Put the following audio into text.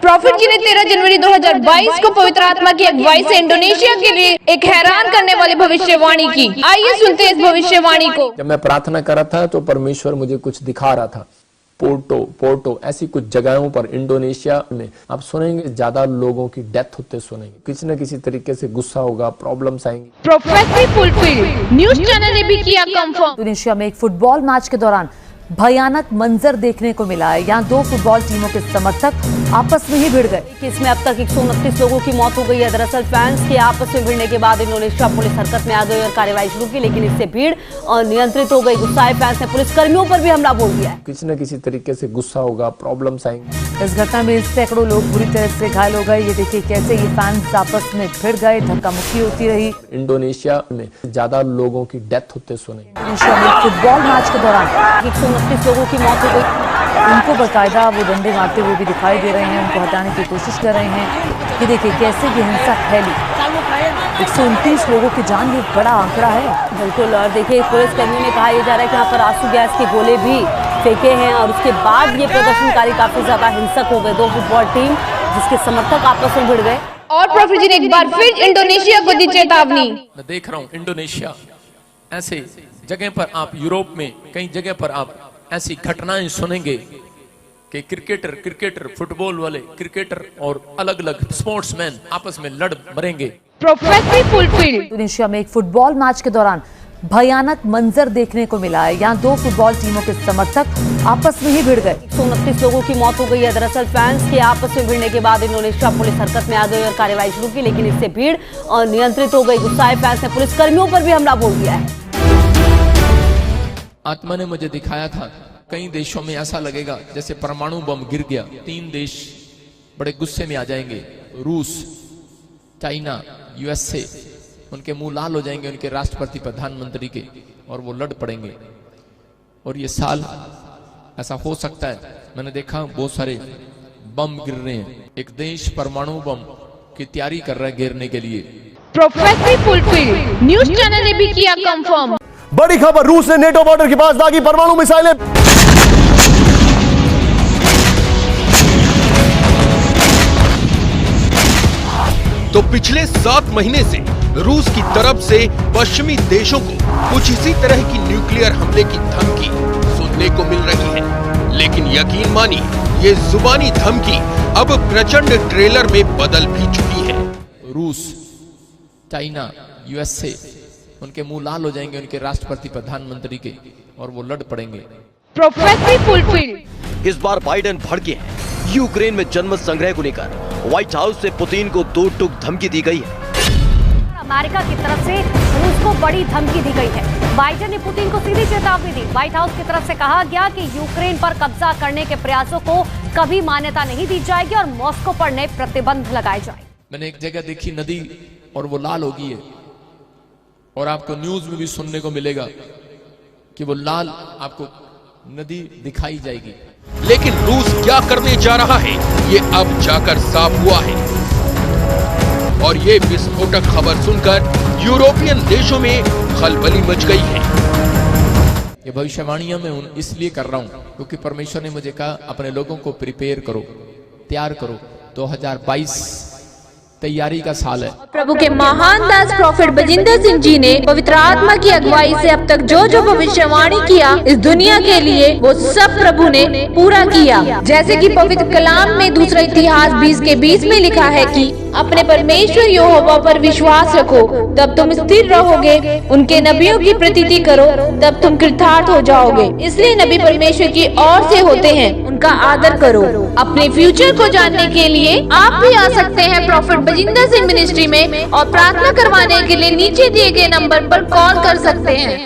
Profit जी ने 13 जनवरी 2022 को पवित्र आत्मा की अगुवाई से इंडोनेशिया के लिए एक हैरान करने वाली भविष्यवाणी की। आइए सुनते हैं इस भविष्यवाणी को। जब मैं प्रार्थना कर रहा था तो परमेश्वर मुझे कुछ दिखा रहा था। पोर्टो ऐसी कुछ जगहों पर इंडोनेशिया में आप सुनेंगे ज्यादा लोगों की डेथ होते सुनेंगे। किसी न किसी तरीके से गुस्सा होगा, प्रॉब्लम्स आएंगी। प्रोफेसी फुलफिल्ड न्यूज चैनल ने भी किया कंफर्म। इंडोनेशिया में एक फुटबॉल मैच के दौरान भयानक मंजर देखने को मिला है। यहाँ दो फुटबॉल टीमों के समर्थक आपस में ही भिड़ गए। इसमें अब तक 129 लोगों की मौत हो गई है। दरअसल फैंस के आपस में भिड़ने के बाद इंडोनेशिया पुलिस हरकत में आ गई और कार्रवाई शुरू की, लेकिन इससे भीड़ नियंत्रित हो गई। गुस्साए फैंस ने पुलिस कर्मियों पर भी हमला बोल दिया है। किसी न किसी तरीके से गुस्सा होगा, प्रॉब्लम्स आएंगी। इस घटना में सैकड़ों लोग बुरी तरह से घायल हो गए। ये देखिए कैसे ये फैंस आपस में भिड़ गए, धक्का मुक्की होती रही। इंडोनेशिया में ज्यादा लोगों की डेथ होते सुनेंगे। इंडोनेशिया में फुटबॉल मैच के दौरान 129 लोगों की मौत हो गई। उनको बाकायदा वो डंडे मारते हुए भी दिखाई दे रहे हैं, उनको हटाने की कोशिश कर रहे हैं। ये देखिए कैसे ये हिंसा फैली। 129 लोगों की जान, ये बड़ा आंकड़ा है। बिल्कुल। और देखिए पुलिस कर्मियों ने कहा यह जा रहा है कि यहाँ पर आंसू गैस के गोले भी फेंके हैं और उसके बाद ये प्रदर्शनकारी काफी ज्यादा हिंसक हो गए। दो फुटबॉल टीम जिसके समर्थक आपस में भिड़ गए। और प्रॉफिट जी ने एक बार फिर इंडोनेशिया को दी चेतावनी। मैं देख रहा हूँ इंडोनेशिया ऐसे जगह पर, आप यूरोप में कई जगह पर आप ऐसी घटनाएं सुनेंगे कि क्रिकेटर फुटबॉल वाले क्रिकेटर और अलग अलग स्पोर्ट्समैन आपस में लड़ मरेंगे। प्रोफेसी फुलफिल्ड इंडोनेशिया में एक फुटबॉल मैच के दौरान भयानक मंजर देखने को मिला है। यहाँ दो फुटबॉल टीमों के समर्थक आपस में ही भिड़ गए। 129 लोगों की मौत हो गई है। दरअसल फैंस के आपस में भिड़ने के बाद इंडोनेशिया पुलिस हरकत में आ गई और कार्रवाई शुरू की, लेकिन इससे भीड़ नियंत्रित हो गई। गुस्साए फैंस ने पुलिस कर्मियों पर भी हमला बोल दिया है। आत्मा ने मुझे दिखाया था कई देशों में ऐसा लगेगा जैसे परमाणु बम गिर गया। 3 देश बड़े गुस्से में आ जाएंगे, रूस, चाइना, यूएसए। उनके मुंह लाल हो जाएंगे, उनके राष्ट्रपति प्रधानमंत्री के, और वो लड़ पड़ेंगे। और ये साल ऐसा हो सकता है। मैंने देखा बहुत सारे बम गिर रहे हैं। एक देश परमाणु बम की तैयारी कर रहा है गिरने के लिए। प्रोफेसी फुलफिल्ड न्यूज चैनल ने भी किया कंफर्म। बड़ी खबर, रूस ने नेटो बॉर्डर के पास दागी परमाणु मिसाइलें। तो पिछले 7 महीने से रूस की तरफ से पश्चिमी देशों को कुछ इसी तरह की न्यूक्लियर हमले की धमकी सुनने को मिल रही है। लेकिन यकीन मानिए, ये जुबानी धमकी अब प्रचंड ट्रेलर में बदल भी चुकी है। रूस, चाइना, यूएसए, उनके मुंह लाल हो जाएंगे, उनके राष्ट्रपति प्रधानमंत्री के, और वो लड़ पड़ेंगे। प्रोफेसी फुलफिल्ड इस बार बाइडेन भड़के हैं। यूक्रेन में जनमत संग्रह को लेकर व्हाइट हाउस से पुतिन को 2 टूक धमकी दी गई है। अमेरिका की तरफ से रूस को बड़ी धमकी दी गई है। बाइडेन ने पुतिन को सीधी चेतावनी दी। व्हाइट हाउस की तरफ से कहा गया कि यूक्रेन पर कब्जा करने के प्रयासों को कभी मान्यता नहीं दी जाएगी और मॉस्को पर नए प्रतिबंध लगाए जाएंगे। मैंने एक जगह देखी नदी और वो लाल हो गई है, और आपको न्यूज में भी सुनने को मिलेगा कि वो लाल आपको नदी दिखाई जाएगी। लेकिन रूस क्या करने जा रहा है, ये अब जाकर साफ हुआ है। और ये विस्फोटक खबर सुनकर यूरोपियन देशों में खलबली मच गई है। ये भविष्यवाणियां मैं इसलिए कर रहा हूं क्योंकि परमेश्वर ने मुझे कहा अपने लोगों को प्रिपेयर करो, तैयार करो। 2022 तैयारी का साल है। प्रभु के महान दास प्रॉफिट बजिंदर सिंह जी ने पवित्र आत्मा की अगुवाई से अब तक जो जो भविष्यवाणी किया इस दुनिया के लिए, वो सब प्रभु ने पूरा किया। जैसे कि पवित्र कलाम में दूसरा इतिहास 20:20 में लिखा है कि अपने परमेश्वर यहोवा पर विश्वास रखो, तब तुम स्थिर रहोगे। उनके नबियों की प्रतीति करो, तब तुम कृतार्थ हो जाओगे। इसलिए नबी परमेश्वर की ओर से होते हैं, उनका आदर करो। अपने फ्यूचर को जानने के लिए आप भी आ सकते हैं प्रॉफिट बजिंदर सिंह मिनिस्ट्री में, और प्रार्थना करवाने के लिए नीचे दिए गए नंबर पर कॉल कर सकते हैं।